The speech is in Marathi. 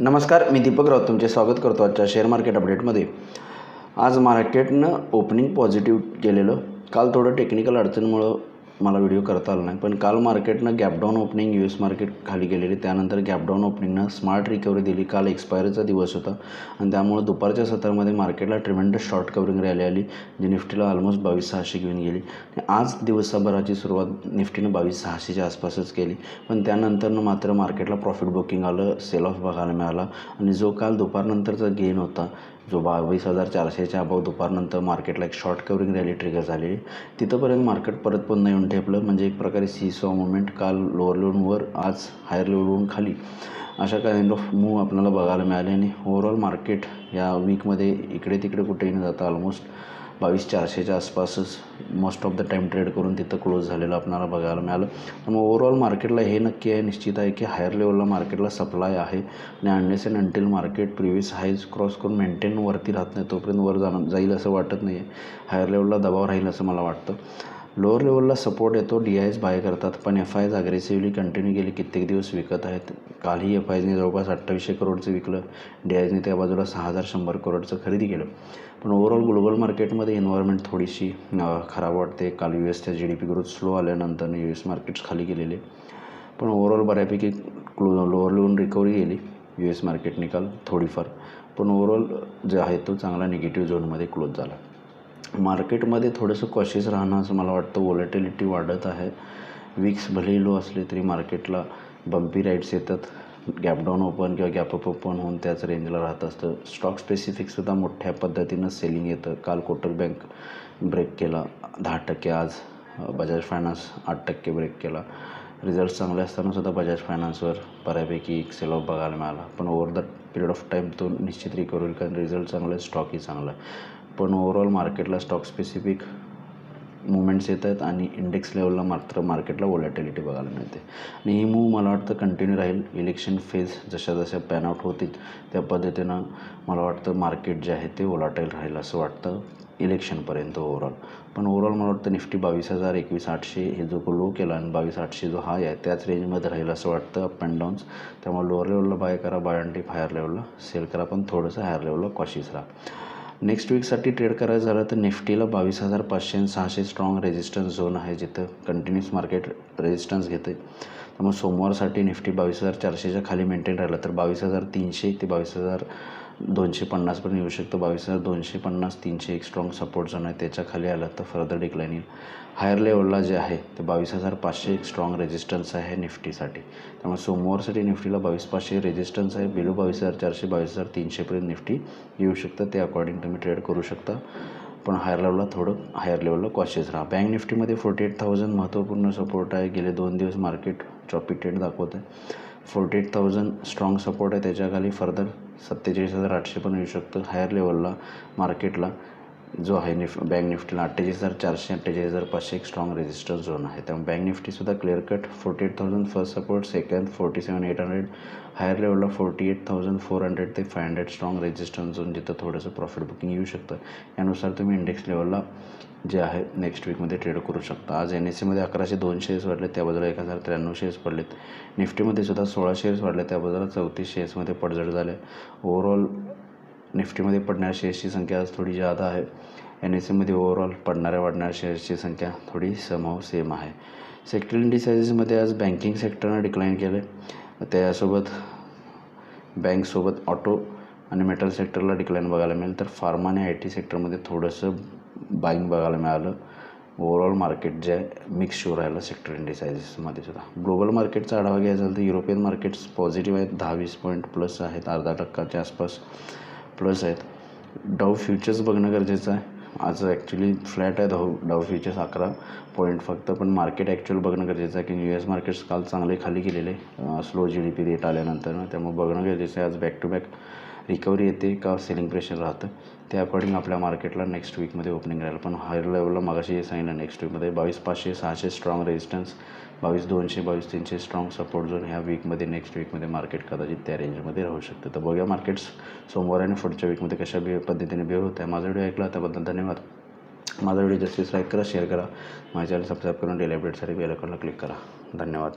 नमस्कार, मी दीपक राऊत तुमचे स्वागत करतो आजच्या शेअर मार्केट अपडेटमध्ये. आज मार्केटनं ओपनिंग पॉझिटिव्ह केलेलं. काल थोडं टेक्निकल अडचणीमुळं मला व्हिडिओ करता आला नाही, पण काल मार्केटनं गॅपडाऊन ओपनिंग US मार्केट खाली गेलेली, त्यानंतर गॅपडाऊन ओपनिंगनं स्मार्ट रिकव्हरी दिली. काल एक्सपायरीचा दिवस होता आणि त्यामुळे दुपारच्या सत्रामध्ये मार्केटला ट्रिमेंडस शॉर्ट कवरिंग रॅली आली, जी निफ्टीला ऑलमोस्ट 22,600 घेऊन गेली. आज दिवसभराची सुरुवात निफ्टीनं 22,600च्या आसपासच केली, पण त्यानंतरनं मात्र मार्केटला प्रॉफिट बुकिंग आलं, सेल ऑफ बघायला मिळाला आणि जो काल दुपारनंतरचा गेन होता, जो 22,400च्या अबाव दुपारनंतर मार्केटला एक शॉर्ट कवरिंग रॅली ट्रिगर झालेली, तिथंपर्यंत मार्केट परत पुन्हा येऊन ठेपलं. म्हणजे एक प्रकारे सीसॉ मुवमेंट. काल लोअर लेवलवर, आज हायर लेवलवरून खाली, अशा काइंड ऑफ मूव आपल्याला बघायला मिळाले. आणि ओव्हरऑल मार्केट या वीकमध्ये इकडे तिकडे कुठेही न जाता ऑलमोस्ट 22,400च्या आसपासच most of the time trade करून तिथं क्लोज झालेलं आपल्याला बघायला मिळालं. त्यामुळे ओव्हरऑल मार्केटला हे नक्की आहे, निश्चित आहे की हायर लेवलला मार्केटला सप्लाय आहे आणि unless and until market previous highs cross करून मेंटेन वरती राहत नाही तोपर्यंत वर जाईल असं वाटत नाही आहे. हायर लेवलला दबाव राहील असं मला वाटतं. लोअर लेवलला सपोर्ट येतो, DIs बाय करतात, पण FIs अग्रेसिव्हली कंटिन्यू गेली कित्येक दिवस विकत आहेत. कालही FIsने जवळपास 2800 करोडचं विकलं, DIsने त्या बाजूला 6,100 करोडचं खरेदी केलं. पण ओव्हरऑल ग्लोबल मार्केटमध्ये एन्व्हायरमेंट थोडीशी खराब वाटते. काल USच्या GDP ग्रोथ स्लो आल्यानंतर US मार्केट्स खाली गेलेले, पण ओव्हरऑल बऱ्यापैकी लोअर लेवल रिकव्हरी गेली US मार्केटने काल थोडीफार, पण ओव्हरऑल जे आहे तो चांगला निगेटिव्ह झोनमध्ये क्लोज झाला. मार्केटमध्ये थोडंसं कॉशियस राहणं असं मला वाटतं. व्हॉलेटिलिटी वाढत आहे. विक्स भलेही लो असले तरी मार्केटला बम्पी राईड्स येतात. गॅपडाऊन ओपन किंवा गॅपअप ओपन होऊन त्याच रेंजला राहत असतं. स्टॉक स्पेसिफिकसुद्धा मोठ्या पद्धतीनं सेलिंग येतं. काल कोटक बँक ब्रेक केला 10%. आज बजाज फायनान्स 8% ब्रेक केला. रिझल्ट चांगले असतानासुद्धा बजाज फायनान्सवर बऱ्यापैकी एक सेल ऑफ बघायला मिळाला, पण over the period of time तो निश्चित रिकव्हर होईल, कारण रिझल्ट चांगला आहे, स्टॉकही चांगला आहे. पण ओव्हरऑल मार्केटला स्टॉक स्पेसिफिक मुवमेंट्स येत आहेत आणि इंडेक्स लेवलला मात्र मार्केटला व्हॉलेटिलिटी बघायला मिळते. आणि ही मूव मला वाटतं कंटिन्यू राहील. इलेक्शन फेज जशा पॅन आउट होतील त्या पद्धतीनं मला वाटतं मार्केट जे आहे ते व्हॉलेटाईल राहील असं वाटतं इलेक्शनपर्यंत ओव्हरऑल. पण ओव्हरऑल मला वाटतं निफ्टी 22,000, 21,800 हे जो लो केला आणि 22,800 जो हाय आहे त्याच रेंजमध्ये राहील असं वाटतं अप अँड डाऊन्स. त्यामुळे लोअर लेवलला बाय करा, बाय अँड टिप हायर लेवलला सेल करा, पण थोडंसं हायर लेवलला कॉशियस राहा. नेक्स्ट वीकसाठी ट्रेड करायचं झालं तर निफ्टीला 22,500 आणि 600 स्ट्रॉंग रेजिस्टन्स झोन आहे, जिथं कंटिन्यूस मार्केट रेजिस्टन्स घेते. त्यामुळे सोमवारसाठी निफ्टी 22,400च्या खाली मेंटेन राहिलं तर 22,300 ते 22,250पर्यंत येऊ शकतं. 22,250, 300 एक स्ट्रॉंग सपोर्ट झोन आहे, त्याच्या खाली आलं तर फर्दर डिक्लाइन येईल. हायर लेवलला जे आहे ते 22,500 एक स्ट्रॉंग रेजिस्टन्स आहे निफ्टीसाठी. त्यामुळे सोमवारसाठी निफ्टीला 22,500 रेजिस्टन्स आहे. बिलो 22,400, 22,300पर्यंत निफ्टी येऊ शकतं. ते अकॉर्डिंग तुम्ही ट्रेड करू शकता, पण हायर लेवलला कॉशियस राहा. बँक निफ्टीमध्ये 48,000 महत्त्वपूर्ण सपोर्ट आहे. गेले 2 दिवस मार्केट चॉपी ट्रेंड दाखवत आहे. 48,000 स्ट्रॉंग सपोर्ट आहे, त्याच्याखाली फर्दर 47,800 पण येऊ शकतं. हायर लेवलला मार्केटला जो आहे बँक निफ्टीला 48,400, 48,500 एक स्ट्रॉंग रेजिस्टन्स झोन आहे. त्यामुळे बँक निफ्टीसुद्धा clear cut 48,000 first support, second 47,800, higher लेवलला 48,400 ते 500 स्ट्रॉंग रेजिस्टन्स झोन, जिथं थोडंसं प्रॉफिट बुकिंग येऊ शकतं. यानुसार तुम्ही इंडेक्स लेवलला जे आहे नेक्स्ट वीकमध्ये ट्रेड करू शकता. आज NSEमध्ये 1102 शेअर्स वाढले, त्या बाजूला 1,093 शेअर्स पडलेत. निफ्टीमध्ये सुद्धा 16 शेअर्स वाढले, त्या बाजूला 34 शेअर्समध्ये पडझड झाले. ओव्हरऑल निफ्टीमध्ये पडणाऱ्या शेअर्सची संख्या आज थोडी जादा आहे. NSEमध्ये ओव्हरऑल वाढणाऱ्या शेअर्सची संख्या थोडी सेम आहे. सेक्टरल इंडिसायजेसमध्ये आज बँकिंग सेक्टरनं डिक्लाइन केलं आहे, त्यासोबत बँकसोबत ऑटो आणि मेटल सेक्टरला डिक्लाइन बघायला मिळेल, तर फार्मा आणि IT सेक्टरमध्ये थोडंसं बाईंग बघायला मिळालं. ओव्हरऑल मार्केट जे आहे मिक्स शो राहिलं सेक्टर इंडिसायजेसमध्ये सुद्धा. ग्लोबल मार्केटचा आढावा घ्यायचा झाला तर युरोपियन मार्केट्स पॉझिटिव्ह आहेत, 10-20 पॉईंट प्लस आहेत, 0.5% आसपास प्लस आहेत. डाव फ्युचर्स बघणं गरजेचं आहे. आज ॲक्च्युली फ्लॅट आहे डाव फ्युचर्स 11 पॉईंट फक्त, पण मार्केट ॲक्च्युअल बघणं गरजेचं आहे की US मार्केट्स काल चांगले खाली गेलेले स्लो GDP रेट आल्यानंतर. त्यामुळे बघणं गरजेचं आहे आज बॅक टू बॅक रिकव्हरी येते का सेलिंग प्रेशर राहतं, त्या अकॉर्डिंग आपल्या मार्केटला नेक्स्ट वीकमध्ये ओपनिंग राहील. पण हायर लेवलला मागाशी जे सांगितलं नेक्स्ट वीकमध्ये 22,500, 600 strong resistance, 22,200, 22,300 strong support zone ह्या वीकमध्ये नेक्स्ट वीकमध्ये मार्केट कदाचित त्या रेंजमध्ये राहू शकतं. तर बघूया मार्केट्स सोमवार आणि पुढच्या वीकमध्ये कशा पद्धतीने बिहेव होत आहे. माझा व्हिडिओ ऐकला त्याबद्दल धन्यवाद. माझा व्हिडिओ जास्तीत लाईक करा, शेअर करा, माझ्या चॅनल सबस्क्राईब करून डेली अपडेटसाठी बेल आयकॉनला क्लिक करा. धन्यवाद.